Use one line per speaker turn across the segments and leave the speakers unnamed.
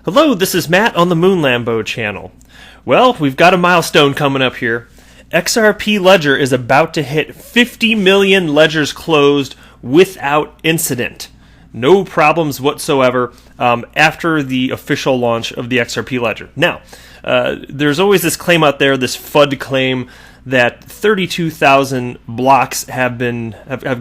Hello, this is Matt on the Moon Lambo channel. Well, we've got a milestone coming up here. XRP Ledger is about to hit 50 million ledgers closed without incident. No problems whatsoever after the official launch of the XRP Ledger. Now, there's always this claim out there, this FUD claim, that 32,000 blocks have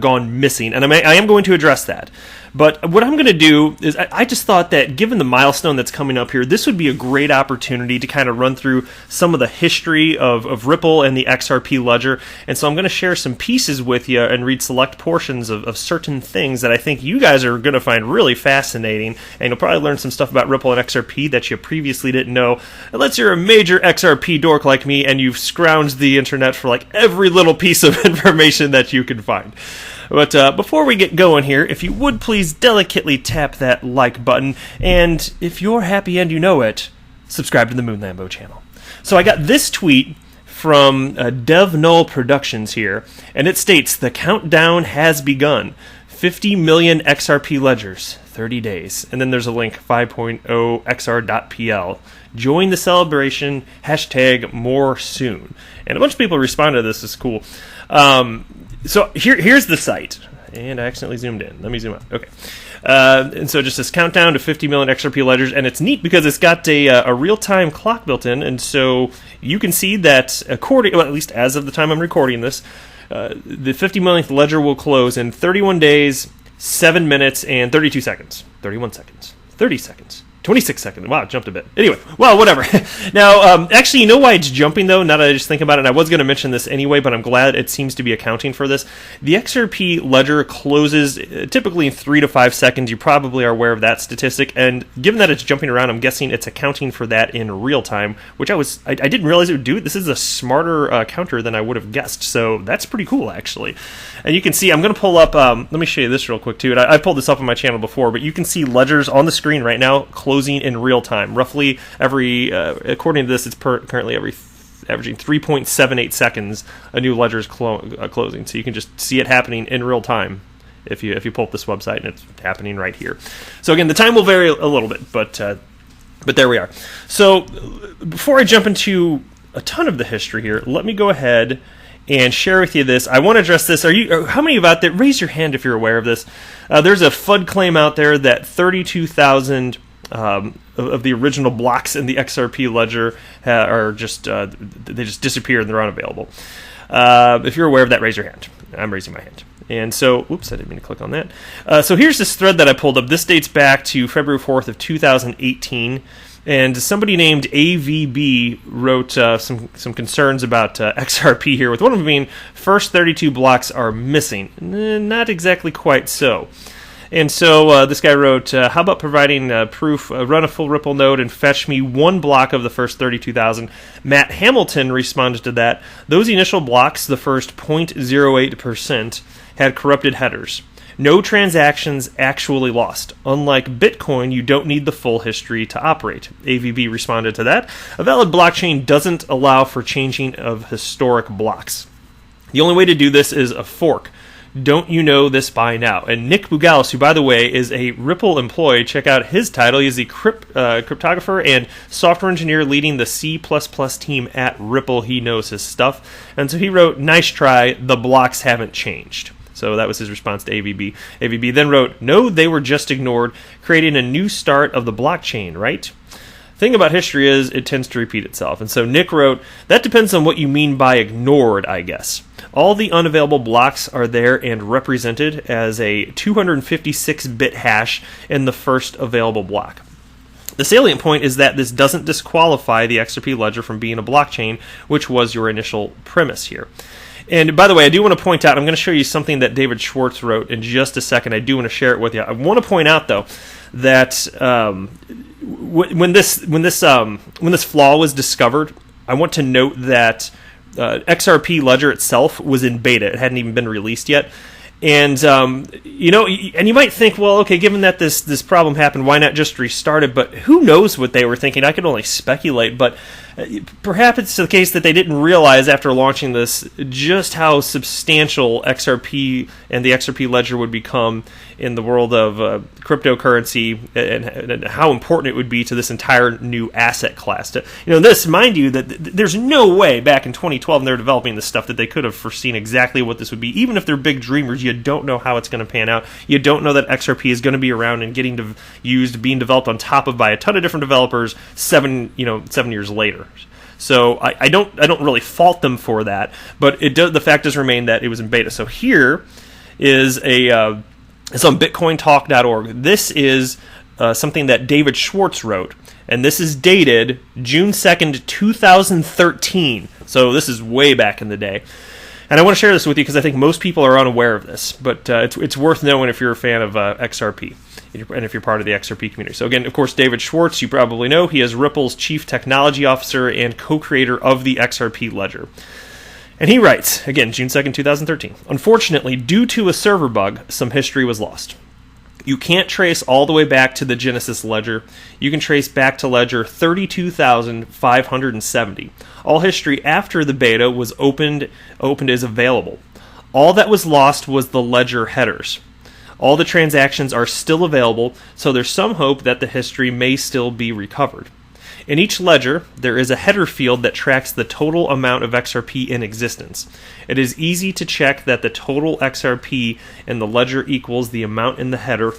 gone missing, and I am going to address that. But what I'm going to do is I just thought that given the milestone that's coming up here, this would be a great opportunity to kind of run through some of the history of Ripple and the XRP Ledger. And so I'm going to share some pieces with you and read select portions of certain things that I think you guys are going to find really fascinating. And you'll probably learn some stuff about Ripple and XRP that you previously didn't know. Unless you're a major XRP dork like me and you've scrounged the internet for like every little piece of information that you can find. But before we get going here, if you would please delicately tap that like button, and if you're happy and you know it, subscribe to the Moon Lambo channel. So I got this tweet from Dev Null Productions here, and it states, "The countdown has begun. 50 million XRP ledgers, 30 days. And then there's a link, 5.0xr.pl. Join the celebration, hashtag more soon. And a bunch of people responded to this. It's cool. So here's the site. And I accidentally zoomed in. Let me zoom out. Okay. And so just this countdown to 50 million XRP ledgers. And it's neat because it's got a real-time clock built in. And so you can see that at least as of the time I'm recording this, the 50 millionth ledger will close in 31 days, 7 minutes, and 32 seconds. 31 seconds. 30 seconds. 26 seconds. Wow, it jumped a bit. Anyway, well, whatever. Now, actually, you know why it's jumping, though? Now that I just think about it, and I was going to mention this anyway, but I'm glad it seems to be accounting for this. The XRP ledger closes typically in 3 to 5 seconds. You probably are aware of that statistic, and given that it's jumping around, I'm guessing it's accounting for that in real time, which I didn't realize it would do. This is a smarter counter than I would have guessed, so that's pretty cool, actually. And you can see, I'm going to pull up, let me show you this real quick, too. And I pulled this up on my channel before, but you can see ledgers on the screen right now closing in real time. Roughly according to this, it's currently averaging 3.78 seconds a new ledger is closing. So you can just see it happening in real time if you pull up this website, and it's happening right here. So again, the time will vary a little bit, but there we are. So before I jump into a ton of the history here, let me go ahead and share with you this. I want to address this. How many of you out there, raise your hand if you're aware of this. There's a FUD claim out there that 32,000 of the original blocks in the XRP ledger are just they just disappeared and they're unavailable. If you're aware of that, raise your hand. I'm raising my hand. And so, oops, I didn't mean to click on that. So here's this thread that I pulled up. This dates back to February 4th of 2018. And somebody named AVB wrote some concerns about XRP here, with one of them being first 32 blocks are missing. Not exactly quite so. And so this guy wrote, how about providing proof, run a full Ripple node and fetch me one block of the first 32,000. Matt Hamilton responded to that. Those initial blocks, the first 0.08%, had corrupted headers. No transactions actually lost. Unlike Bitcoin, you don't need the full history to operate. AVB responded to that. A valid blockchain doesn't allow for changing of historic blocks. The only way to do this is a fork. Don't you know this by now? And Nick Bugalis, who, by the way, is a Ripple employee, check out his title. He's the cryptographer and software engineer leading the C++ team at Ripple. He knows his stuff. And so he wrote, nice try, the blocks haven't changed. So that was his response to AVB. AVB then wrote, no, they were just ignored, creating a new start of the blockchain, right? Thing about history is it tends to repeat itself. And so Nick wrote, that depends on what you mean by ignored, I guess. All the unavailable blocks are there and represented as a 256-bit hash in the first available block. The salient point is that this doesn't disqualify the XRP ledger from being a blockchain, which was your initial premise here. And by the way, I do want to point out, I'm going to show you something that David Schwartz wrote in just a second. I do want to share it with you. I want to point out, though, that when this flaw was discovered, I want to note that XRP ledger itself was in beta. It hadn't even been released yet. And and you might think, well, okay, given that this problem happened, why not just restart it? But who knows what they were thinking? I can only speculate. But Perhaps it's the case that they didn't realize after launching this just how substantial XRP and the XRP ledger would become in the world of cryptocurrency, and how important it would be to this entire new asset class. This, mind you, that there's no way back in 2012 when they were developing this stuff that they could have foreseen exactly what this would be. Even if they're big dreamers, you don't know how it's going to pan out. You don't know that XRP is going to be around and getting used, being developed on top of by a ton of different developers 7 years later. So I don't really fault them for that, but the fact does remain that it was in beta. So here is it's on BitcoinTalk.org. This is something that David Schwartz wrote, and this is dated June 2nd, 2013. So this is way back in the day. And I want to share this with you because I think most people are unaware of this, but it's worth knowing if you're a fan of XRP and if you're part of the XRP community. So again, of course, David Schwartz, you probably know, he is Ripple's Chief Technology Officer and co-creator of the XRP ledger. And he writes, again, June 2nd, 2013, unfortunately, due to a server bug, some history was lost. You can't trace all the way back to the Genesis ledger. You can trace back to ledger 32,570. All history after the beta was opened is available. All that was lost was the ledger headers. All the transactions are still available, so there's some hope that the history may still be recovered. In each ledger, there is a header field that tracks the total amount of XRP in existence. It is easy to check that the total XRP in the ledger equals the amount in the header,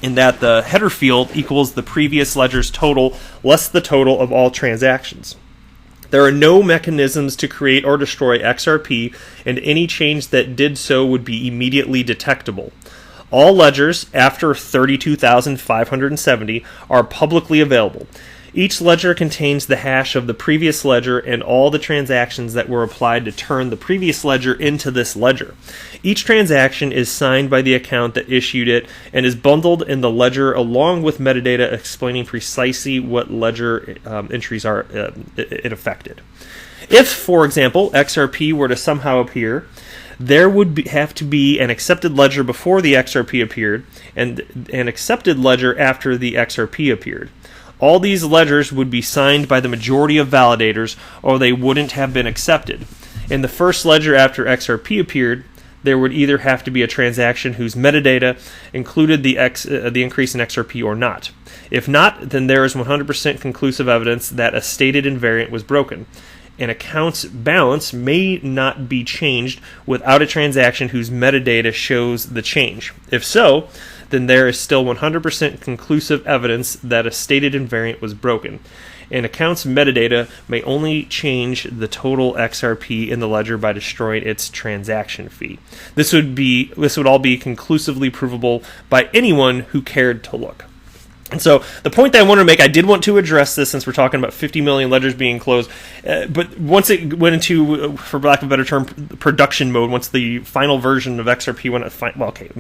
in that the header field equals the previous ledger's total less the total of all transactions. There are no mechanisms to create or destroy XRP, and any change that did so would be immediately detectable. All ledgers after 32,570 are publicly available. Each ledger contains the hash of the previous ledger and all the transactions that were applied to turn the previous ledger into this ledger. Each transaction is signed by the account that issued it and is bundled in the ledger along with metadata explaining precisely what ledger entries are it affected. If, for example, XRP were to somehow appear, there would have to be an accepted ledger before the XRP appeared and an accepted ledger after the XRP appeared. All these ledgers would be signed by the majority of validators, or they wouldn't have been accepted. In the first ledger after XRP appeared, there would either have to be a transaction whose metadata included the increase in XRP or not. If not, then there is 100% conclusive evidence that a stated invariant was broken. An account's balance may not be changed without a transaction whose metadata shows the change. If so, then there is still 100% conclusive evidence that a stated invariant was broken. An account's metadata may only change the total XRP in the ledger by destroying its transaction fee. This would all be conclusively provable by anyone who cared to look. And so the point that I wanted to make, I did want to address this since we're talking about 50 million ledgers being closed, but once it went into, for lack of a better term, production mode, once the final version of XRP went,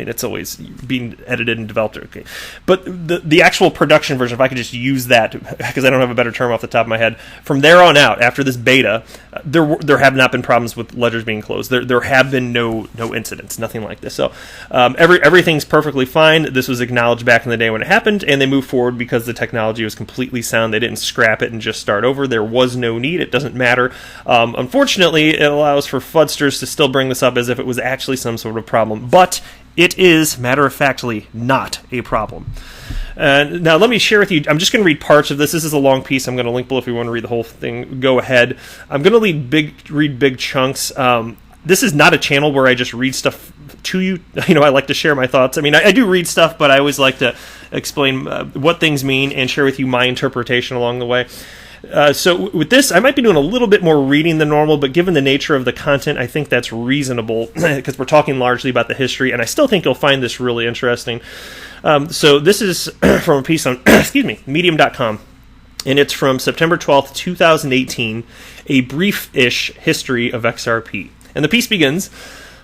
it's always being edited and developed, okay. But the actual production version, if I could just use that, because I don't have a better term off the top of my head, from there on out, after this beta, there have not been problems with ledgers being closed. There have been no incidents, nothing like this. So everything's perfectly fine. This was acknowledged back in the day when it happened, and they moved forward because the technology was completely sound. They didn't scrap it and just start over. There was no need. It doesn't matter. Unfortunately, it allows for fudsters to still bring this up as if it was actually some sort of problem. But it is, matter-of-factly, not a problem. Now, let me share with you, I'm just going to read parts of this. This is a long piece. I'm going to link below if you want to read the whole thing. Go ahead. I'm going to read big chunks. This is not a channel where I just read stuff to you. I like to share my thoughts. I mean, I do read stuff, but I always like to explain what things mean and share with you my interpretation along the way. So with this, I might be doing a little bit more reading than normal, but given the nature of the content, I think that's reasonable because we're talking largely about the history, and I still think you'll find this really interesting. So this is from a piece on, medium.com, and it's from September 12th, 2018, a brief-ish history of XRP. And the piece begins,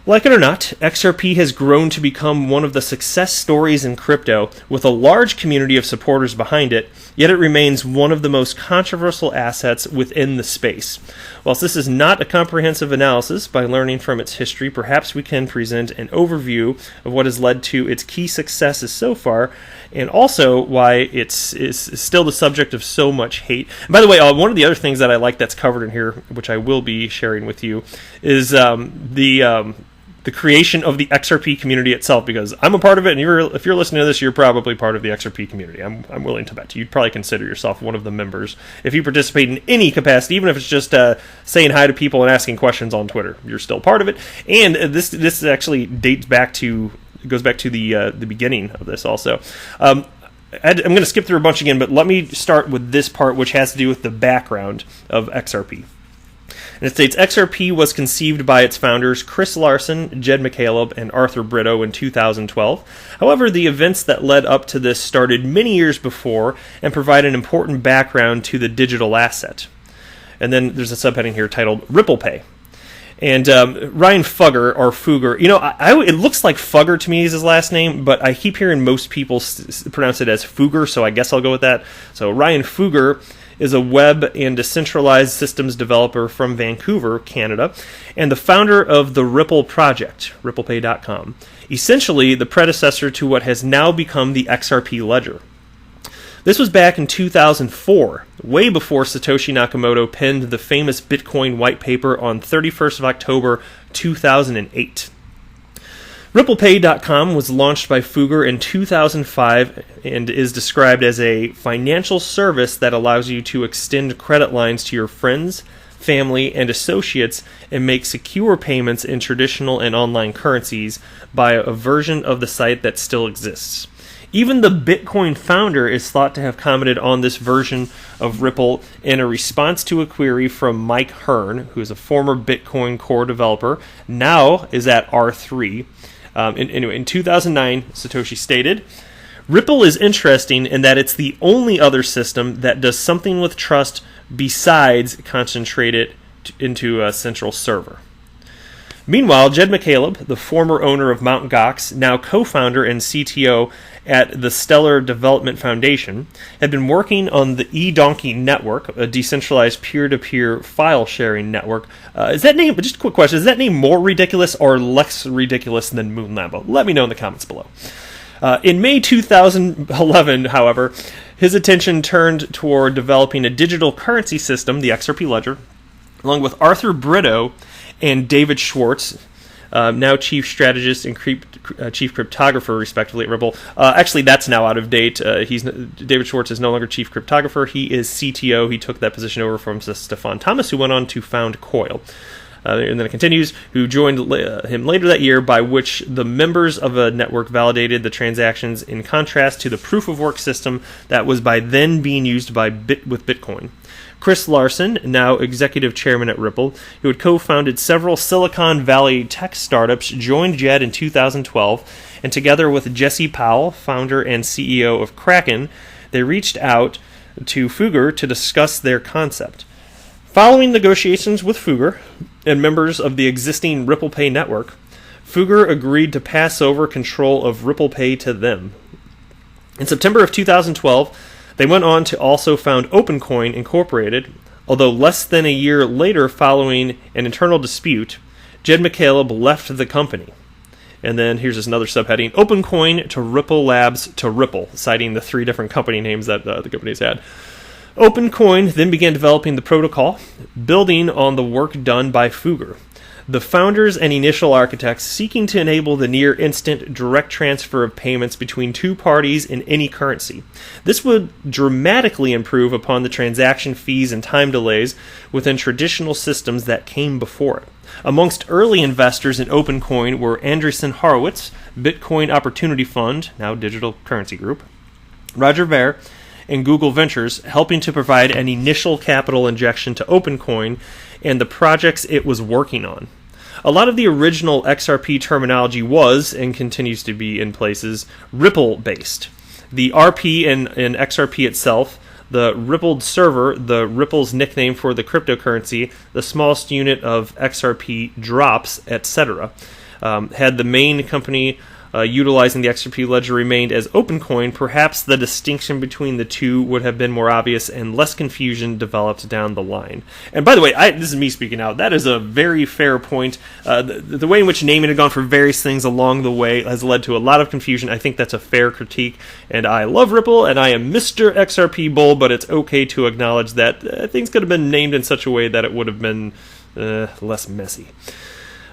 like it or not, XRP has grown to become one of the success stories in crypto, with a large community of supporters behind it, yet it remains one of the most controversial assets within the space. Whilst this is not a comprehensive analysis, by learning from its history, perhaps we can present an overview of what has led to its key successes so far, and also why it's still the subject of so much hate. And by the way, one of the other things that I like that's covered in here, which I will be sharing with you, is the creation of the XRP community itself, because I'm a part of it, and if you're listening to this, you're probably part of the XRP community. I'm willing to bet you'd probably consider yourself one of the members if you participate in any capacity, even if it's just saying hi to people and asking questions on Twitter. You're still part of it, and this actually goes back to the beginning of this also. I'm going to skip through a bunch again, but let me start with this part, which has to do with the background of XRP. And it states, XRP was conceived by its founders Chris Larsen, Jed McCaleb, and Arthur Brito in 2012. However, the events that led up to this started many years before and provide an important background to the digital asset. And then there's a subheading here titled Ripple Pay. And Ryan Fugger, or Fugger, it looks like Fugger to me is his last name, but I keep hearing most people pronounce it as Fugger, so I guess I'll go with that. So Ryan Fugger is a web and decentralized systems developer from Vancouver, Canada, and the founder of the Ripple project, RipplePay.com, essentially the predecessor to what has now become the XRP ledger. This was back in 2004, way before Satoshi Nakamoto penned the famous Bitcoin white paper on 31st of October 2008. RipplePay.com was launched by Fugger in 2005 and is described as a financial service that allows you to extend credit lines to your friends, family, and associates and make secure payments in traditional and online currencies by a version of the site that still exists. Even the Bitcoin founder is thought to have commented on this version of Ripple in a response to a query from Mike Hearn, who is a former Bitcoin core developer, now is at R3. In 2009, Satoshi stated, Ripple is interesting in that it's the only other system that does something with trust besides concentrate it into a central server. Meanwhile, Jed McCaleb, the former owner of Mt. Gox, now co-founder and CTO at the Stellar Development Foundation, had been working on the eDonkey network, a decentralized peer-to-peer file-sharing network. Is that name, just a quick question, is that name more ridiculous or less ridiculous than Moon Lambo? Let me know in the comments below. In May 2011, however, his attention turned toward developing a digital currency system, the XRP ledger, along with Arthur Brito and David Schwartz, now chief strategist and chief cryptographer, respectively, at Ripple. Actually, that's now out of date. David Schwartz is no longer chief cryptographer. He is CTO. He took that position over from Stefan Thomas, who went on to found Coil. And then it continues, who joined him later that year, by which the members of a network validated the transactions in contrast to the proof-of-work system that was by then being used with Bitcoin. Chris Larsen, now executive chairman at Ripple, who had co-founded several Silicon Valley tech startups, joined Jed in 2012, and together with Jesse Powell, founder and CEO of Kraken, they reached out to Fugger to discuss their concept. Following negotiations with Fugger and members of the existing Ripple Pay network, Fugger agreed to pass over control of Ripple Pay to them. In September of 2012, they went on to also found OpenCoin Incorporated, although less than a year later, following an internal dispute, Jed McCaleb left the company. And then here's another subheading, OpenCoin to Ripple Labs to Ripple, citing the three different company names that the companies had. OpenCoin then began developing the protocol, building on the work done by Fugger, the founders and initial architects seeking to enable the near-instant direct transfer of payments between two parties in any currency. This would dramatically improve upon the transaction fees and time delays within traditional systems that came before it. Amongst early investors in OpenCoin were Andreessen Horowitz, Bitcoin Opportunity Fund, now Digital Currency Group, Roger Ver, and Google Ventures, helping to provide an initial capital injection to OpenCoin and the projects it was working on. A lot of the original XRP terminology was, and continues to be in places, Ripple-based. The RP in XRP itself, the rippled server, the Ripple's nickname for the cryptocurrency, the smallest unit of XRP drops, etc., had the main company utilizing the XRP ledger remained as OpenCoin, perhaps the distinction between the two would have been more obvious and less confusion developed down the line. And by the way, this is me speaking out. That is a very fair point. The way in which naming had gone for various things along the way has led to a lot of confusion. I think that's a fair critique, and I love Ripple, and I am Mr. XRP Bull, but it's okay to acknowledge that things could have been named in such a way that it would have been less messy.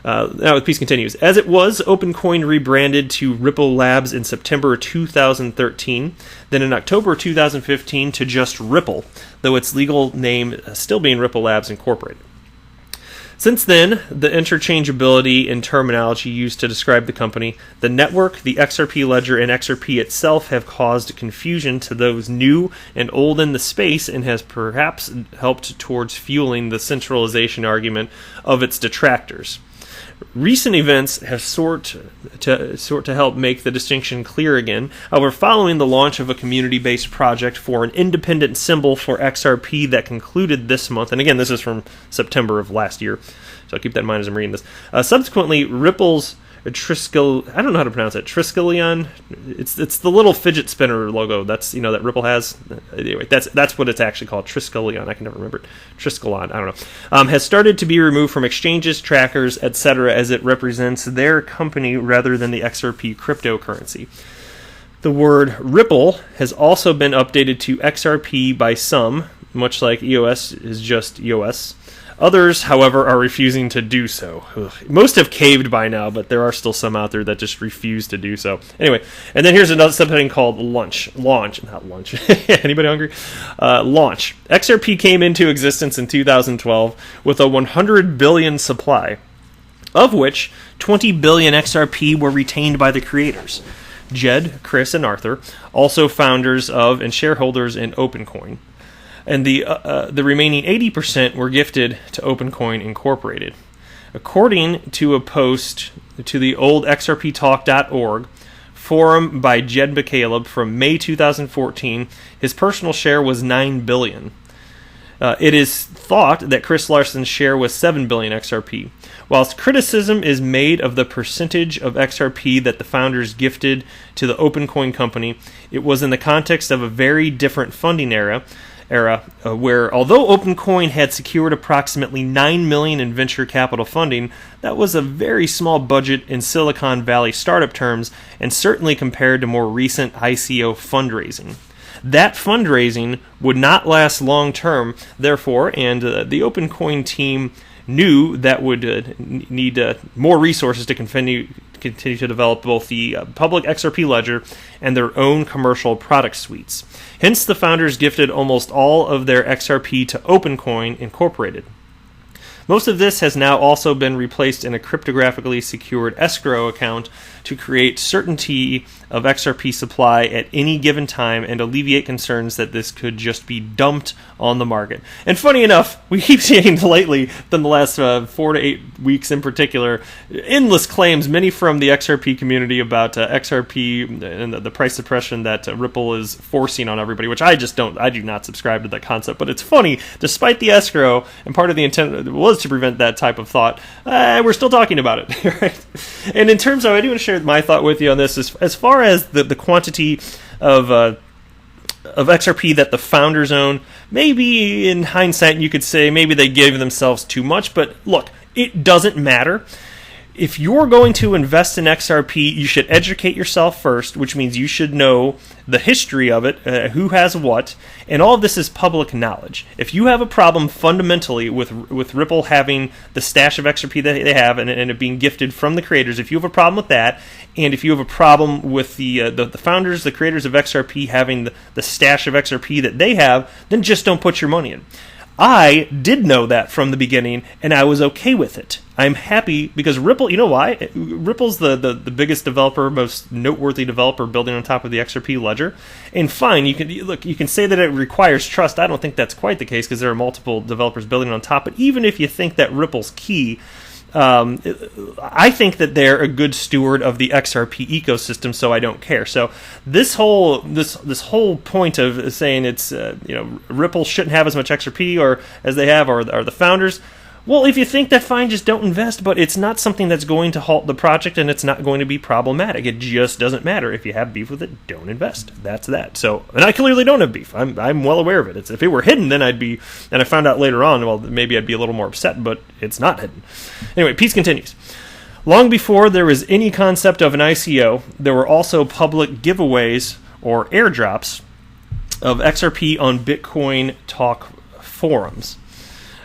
Now the piece continues. As it was, OpenCoin rebranded to Ripple Labs in September 2013, then in October 2015 to just Ripple, though its legal name still being Ripple Labs Incorporated. Since then, the interchangeability in terminology used to describe the company, the network, the XRP ledger, and XRP itself have caused confusion to those new and old in the space and has perhaps helped towards fueling the centralization argument of its detractors. Recent events have sought to help make the distinction clear again. However, following the launch of a community-based project for an independent symbol for XRP that concluded this month, and again, this is from September of last year, so I'll keep that in mind as I'm reading this. Subsequently, Ripple's I don't know how to pronounce it. Triskelion. It's the little fidget spinner logo that's that Ripple has. Anyway, that's what it's actually called. Triskelion. I can never remember it. Triskelon. I don't know. Has started to be removed from exchanges, trackers, etc. as it represents their company rather than the XRP cryptocurrency. The word Ripple has also been updated to XRP by some, much like EOS is just EOS. Others, however, are refusing to do so. Ugh. Most have caved by now, but there are still some out there that just refuse to do so. Anyway, and then here's another something called Launch. Anybody hungry? Launch. XRP came into existence in 2012 with a 100 billion supply, of which 20 billion XRP were retained by the creators. Jed, Chris, and Arthur, also founders of and shareholders in OpenCoin. And the remaining 80% were gifted to OpenCoin Incorporated. According to a post to the old XRPtalk.org forum by Jed McCaleb from May 2014, his personal share was 9 billion. It is thought that Chris Larson's share was 7 billion XRP. Whilst criticism is made of the percentage of XRP that the founders gifted to the OpenCoin company, it was in the context of a very different funding era where, although OpenCoin had secured approximately $9 million in venture capital funding, that was a very small budget in Silicon Valley startup terms, and certainly compared to more recent ICO fundraising. That fundraising would not last long term, therefore, and the OpenCoin team knew that would need more resources to continue to develop both the public XRP ledger and their own commercial product suites. Hence, the founders gifted almost all of their XRP to OpenCoin Incorporated. Most of this has now also been replaced in a cryptographically secured escrow account to create certainty of XRP supply at any given time and alleviate concerns that this could just be dumped on the market. And funny enough, we keep seeing lately, in the last 4 to 8 weeks in particular, endless claims, many from the XRP community about XRP and the price suppression that Ripple is forcing on everybody, which I do not subscribe to that concept. But it's funny, despite the escrow, and part of the intent was to prevent that type of thought, we're still talking about it. Right? And in terms of, I do want to share my thought with you on this, as far as the quantity of XRP that the founders own, maybe in hindsight you could say maybe they gave themselves too much, but look, it doesn't matter. If you're going to invest in XRP, you should educate yourself first, which means you should know the history of it, who has what, and all of this is public knowledge. If you have a problem fundamentally with Ripple having the stash of XRP that they have and it being gifted from the creators, if you have a problem with that, and if you have a problem with the founders, the creators of XRP having the stash of XRP that they have, then just don't put your money in. I did know that from the beginning, and I was okay with it. I'm happy because Ripple, you know why? Ripple's the biggest developer, most noteworthy developer building on top of the XRP ledger. And fine, you can say that it requires trust. I don't think that's quite the case because there are multiple developers building on top. But even if you think that Ripple's key, I think that they're a good steward of the XRP ecosystem, so I don't care. So this whole point of saying it's Ripple shouldn't have as much XRP or as they have, or the founders. Well, if you think that, fine, just don't invest, but it's not something that's going to halt the project, and it's not going to be problematic. It just doesn't matter. If you have beef with it, don't invest. That's that. So, and I clearly don't have beef. I'm well aware of it. If it were hidden, then I'd be, and I found out later on, well, maybe I'd be a little more upset, but it's not hidden. Anyway, Piece continues. Long before there was any concept of an ICO, there were also public giveaways or airdrops of XRP on Bitcoin Talk forums.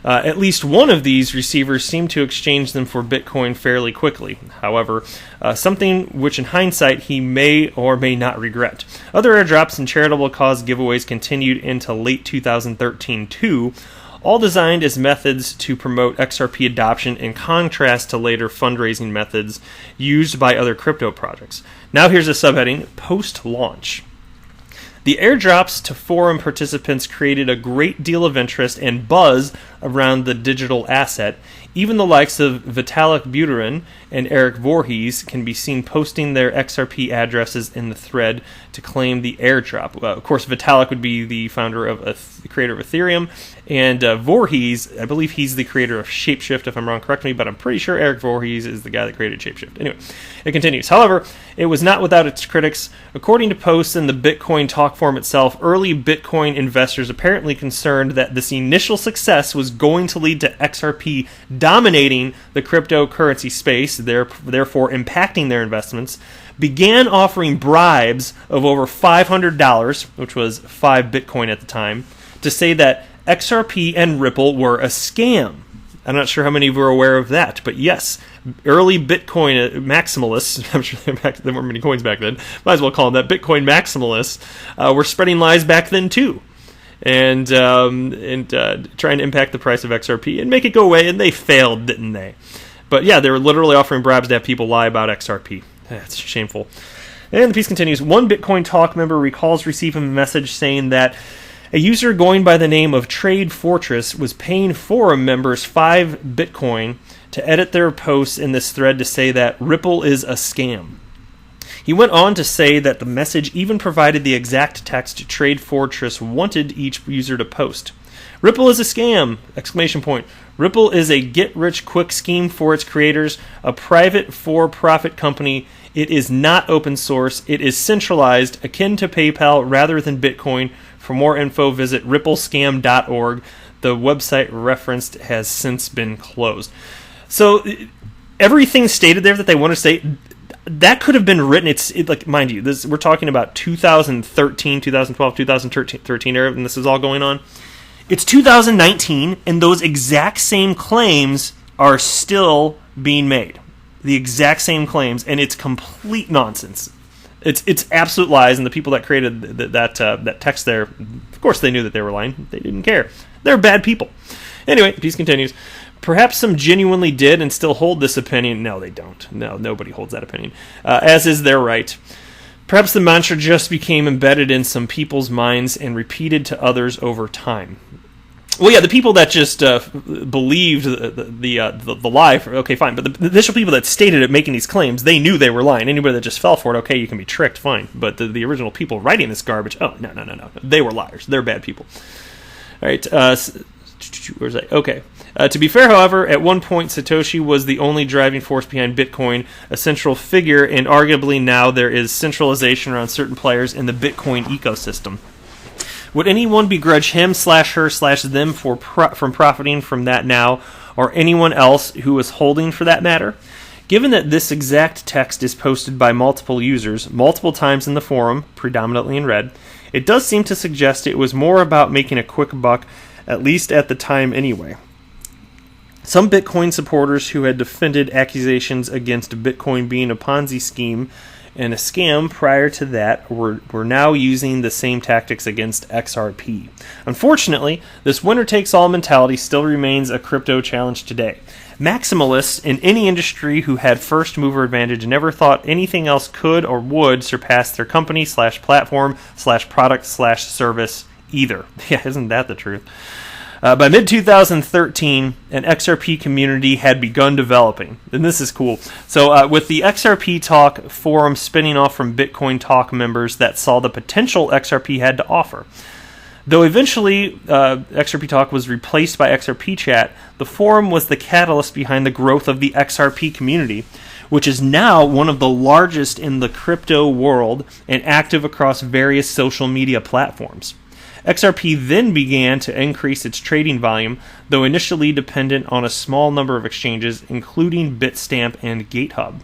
At least one of these receivers seemed to exchange them for Bitcoin fairly quickly. However, something which in hindsight he may or may not regret. Other airdrops and charitable cause giveaways continued into late 2013 too, all designed as methods to promote XRP adoption in contrast to later fundraising methods used by other crypto projects. Now here's a subheading, post-launch. The airdrops to forum participants created a great deal of interest and buzz around the digital asset. Even the likes of Vitalik Buterin and Eric Voorhees can be seen posting their XRP addresses in the thread to claim the airdrop. Of course, Vitalik would be the founder of the creator of Ethereum, and Voorhees, I believe he's the creator of Shapeshift, if I'm wrong, correct me, but I'm pretty sure Eric Voorhees is the guy that created Shapeshift. Anyway, it continues. However, it was not without its critics. According to posts in the Bitcoin Talk forum itself, early Bitcoin investors apparently concerned that this initial success was going to lead to XRP dominating the cryptocurrency space, therefore impacting their investments, began offering bribes of over $500, which was 5 Bitcoin at the time, to say that XRP and Ripple were a scam. I'm not sure how many of you are aware of that, but yes, early Bitcoin maximalists, I'm sure there weren't many coins back then, might as well call them that, Bitcoin maximalists, were spreading lies back then too, and trying to impact the price of XRP and make it go away, and they failed, didn't they? But yeah, they were literally offering bribes to have people lie about XRP. That's shameful. And the piece continues. One Bitcoin Talk member recalls receiving a message saying that a user going by the name of Trade Fortress was paying forum members 5 Bitcoin to edit their posts in this thread to say that Ripple is a scam. He went on to say that the message even provided the exact text Trade Fortress wanted each user to post. Ripple is a scam! Exclamation point. Ripple is a get-rich-quick scheme for its creators, a private for-profit company. It is not open source. It is centralized, akin to PayPal rather than Bitcoin. For more info, visit ripplescam.org. The website referenced has since been closed. So everything stated there that they want to say, that could have been written. Like, mind you, we're talking about 2013, 2012, 2013 era, and this is all going on. It's 2019, and those exact same claims are still being made. The exact same claims, and it's complete nonsense. It's absolute lies, and the people that created that text there, of course they knew that they were lying. They didn't care. They're bad people. Anyway, the piece continues. Perhaps some genuinely did and still hold this opinion. No, they don't. No, nobody holds that opinion, as is their right. Perhaps the mantra just became embedded in some people's minds and repeated to others over time. Well, yeah, the people that just believed the lie, okay, fine. But the initial people that stated it, making these claims, they knew they were lying. Anybody that just fell for it, okay, you can be tricked, fine. But the original people writing this garbage, oh, no. They were liars. They're bad people. All right, where's that? Okay. To be fair, however, at one point, Satoshi was the only driving force behind Bitcoin, a central figure, and arguably now there is centralization around certain players in the Bitcoin ecosystem. Would anyone begrudge him/her/them from profiting from that now, or anyone else who is holding for that matter? Given that this exact text is posted by multiple users, multiple times in the forum, predominantly in red, it does seem to suggest it was more about making a quick buck, at least at the time anyway. Some Bitcoin supporters who had defended accusations against Bitcoin being a Ponzi scheme and a scam prior to that were now using the same tactics against XRP. Unfortunately, this winner-takes-all mentality still remains a crypto challenge today. Maximalists in any industry who had first-mover advantage never thought anything else could or would surpass their company/platform/product/service either. Yeah, isn't that the truth? By mid-2013, an XRP community had begun developing. And this is cool. So with the XRP Talk forum spinning off from Bitcoin Talk members that saw the potential XRP had to offer. Though eventually XRP Talk was replaced by XRP Chat, the forum was the catalyst behind the growth of the XRP community, which is now one of the largest in the crypto world and active across various social media platforms. XRP then began to increase its trading volume, though initially dependent on a small number of exchanges, including Bitstamp and GateHub.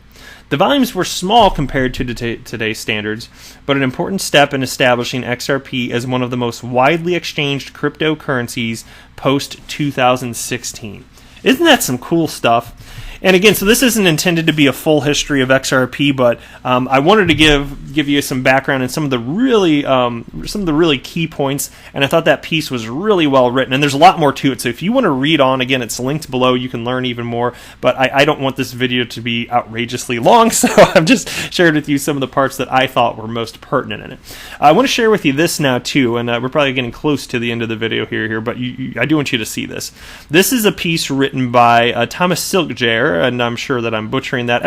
The volumes were small compared to today's standards, but an important step in establishing XRP as one of the most widely exchanged cryptocurrencies post-2016. Isn't that some cool stuff? And again, so this isn't intended to be a full history of XRP, but I wanted to give you some background and some of the really key points. And I thought that piece was really well written. And there's a lot more to it. So if you want to read on, again, it's linked below. You can learn even more. But I don't want this video to be outrageously long, so I've just shared with you some of the parts that I thought were most pertinent in it. I want to share with you this now too, and we're probably getting close to the end of the video here, but I do want you to see this. This is a piece written by Thomas Silkjaer, and I'm sure that I'm butchering that.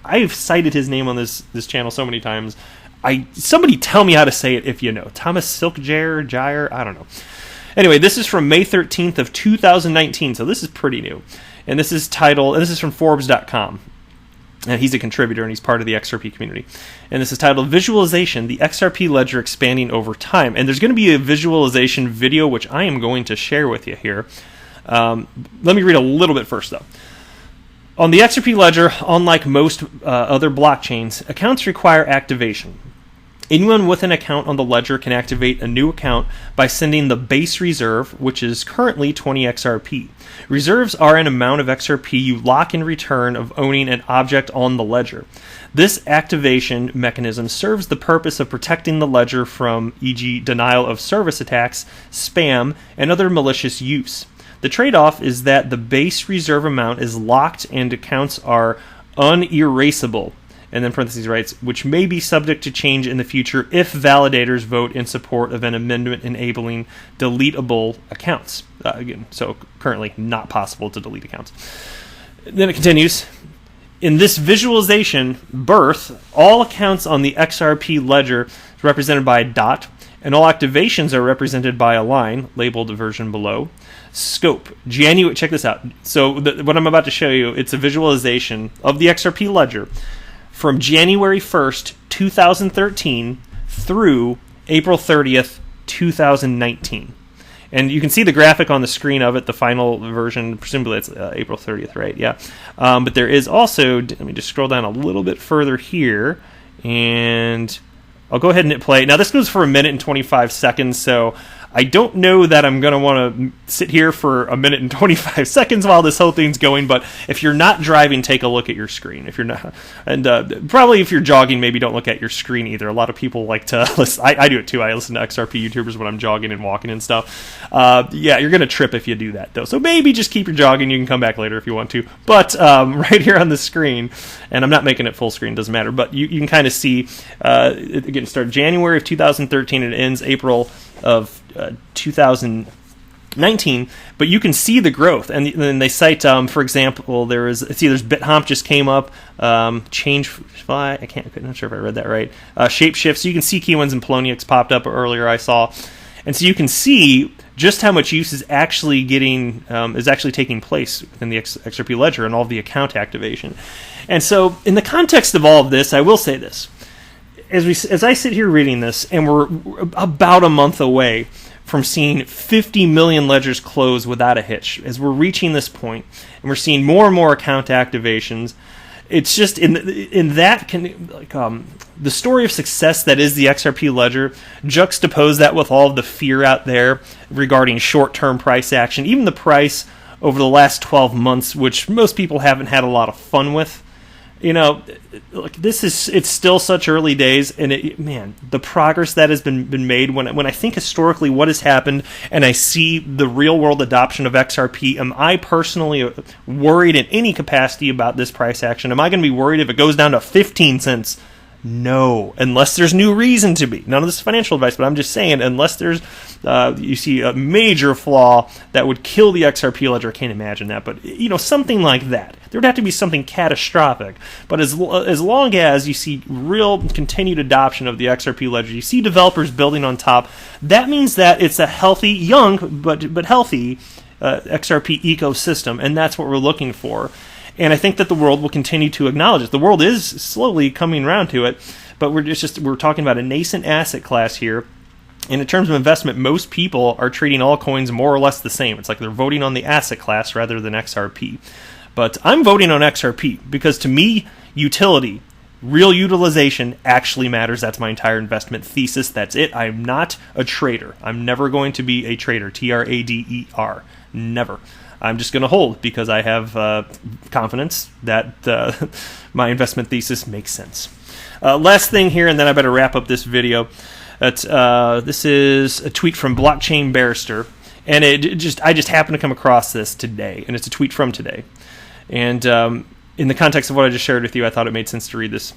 I've cited his name on this channel so many times. Somebody tell me how to say it if you know. Thomas Silkjaer, I don't know. Anyway, this is from May 13th of 2019, so this is pretty new. And this is from Forbes.com. And he's a contributor, and he's part of the XRP community. And this is titled Visualization, the XRP Ledger Expanding Over Time. And there's going to be a visualization video, which I am going to share with you here. Let me read a little bit first, though. On the XRP ledger, unlike most other blockchains, accounts require activation. Anyone with an account on the ledger can activate a new account by sending the base reserve, which is currently 20 XRP. Reserves are an amount of XRP you lock in return of owning an object on the ledger. This activation mechanism serves the purpose of protecting the ledger from, e.g., denial of service attacks, spam, and other malicious use. The trade-off is that the base reserve amount is locked and accounts are unerasable, and then parentheses writes, which may be subject to change in the future if validators vote in support of an amendment enabling deletable accounts. Again, so currently not possible to delete accounts. Then it continues. In this visualization, birth, all accounts on the XRP ledger is represented by a dot, and all activations are represented by a line, labeled version below. Scope. Check this out. So what I'm about to show you, it's a visualization of the XRP ledger from January 1st, 2013 through April 30th, 2019. And you can see the graphic on the screen of it, the final version, presumably it's April 30th, right? Yeah. But there is also, let me just scroll down a little bit further here, and I'll go ahead and hit play. Now this goes for 1 minute and 25 seconds, so I don't know that I'm going to want to sit here for 1 minute and 25 seconds while this whole thing's going, but if you're not driving, take a look at your screen. If you're not, and probably if you're jogging, maybe don't look at your screen either. A lot of people like to listen. I do it too. I listen to XRP YouTubers when I'm jogging and walking and stuff. Yeah, you're going to trip if you do that, though. So maybe just keep your jogging. You can come back later if you want to. But right here on the screen, and I'm not making it full screen, doesn't matter, but you can kind of see, it started January of 2013 and it ends April of 2019, but you can see the growth, and then they cite, for example, there's BitHomp just came up, Changefly, I'm not sure if I read that right, Shapeshift, so you can see Keywords and Poloniex popped up earlier I saw, and so you can see just how much use is actually taking place within the XRP ledger and all of the account activation. And so in the context of all of this, I will say this. As I sit here reading this, and we're about a month away from seeing 50 million ledgers close without a hitch, as we're reaching this point, and we're seeing more and more account activations, it's just the story of success that is the XRP ledger. Juxtapose that with all of the fear out there regarding short-term price action, even the price over the last 12 months, which most people haven't had a lot of fun with. You know, it's still such early days, and the progress that has been made. When I think historically what has happened, and I see the real world adoption of XRP, am I personally worried in any capacity about this price action? Am I going to be worried if it goes down to 15 cents No, unless there's new reason to be. None of this is financial advice, but I'm just saying, unless there's, you see a major flaw that would kill the XRP ledger, I can't imagine that, but, something like that. There would have to be something catastrophic. But as long as you see real continued adoption of the XRP ledger, you see developers building on top, that means that it's a healthy, young, but healthy XRP ecosystem, and that's what we're looking for. And I think that the world will continue to acknowledge it. The world is slowly coming around to it, but we're talking about a nascent asset class here. And in terms of investment, most people are treating altcoins more or less the same. It's like they're voting on the asset class rather than XRP. But I'm voting on XRP because to me, utility, real utilization actually matters. That's my entire investment thesis. That's it. I'm not a trader. I'm never going to be a trader. TRADER. Never. I'm just going to hold because I have confidence that my investment thesis makes sense. Last thing here, and then I better wrap up this video. This is a tweet from Blockchain Barrister, and I just happened to come across this today, and it's a tweet from today. And in the context of what I just shared with you, I thought it made sense to read this.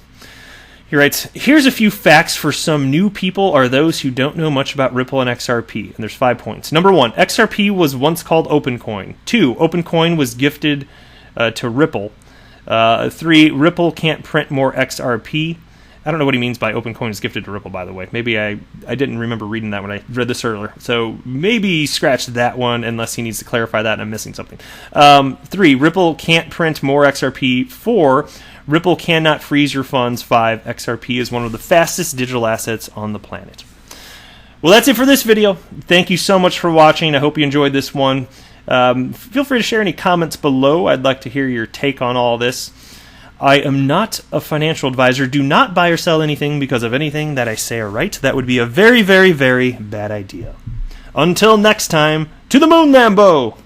He writes, "Here's a few facts for some new people or those who don't know much about Ripple and XRP." And there's 5 points. Number 1, XRP was once called OpenCoin. 2, OpenCoin was gifted to Ripple. 3, Ripple can't print more XRP. I don't know what he means by OpenCoin is gifted to Ripple, by the way. Maybe I didn't remember reading that when I read this earlier. So maybe scratch that one unless he needs to clarify that and I'm missing something. 3, Ripple can't print more XRP. 4, Ripple cannot freeze your funds. 5, XRP is one of the fastest digital assets on the planet. Well, that's it for this video. Thank you so much for watching. I hope you enjoyed this one. Feel free to share any comments below. I'd like to hear your take on all this. I am not a financial advisor. Do not buy or sell anything because of anything that I say or write. That would be a very, very, very bad idea. Until next time, to the moon, Lambo!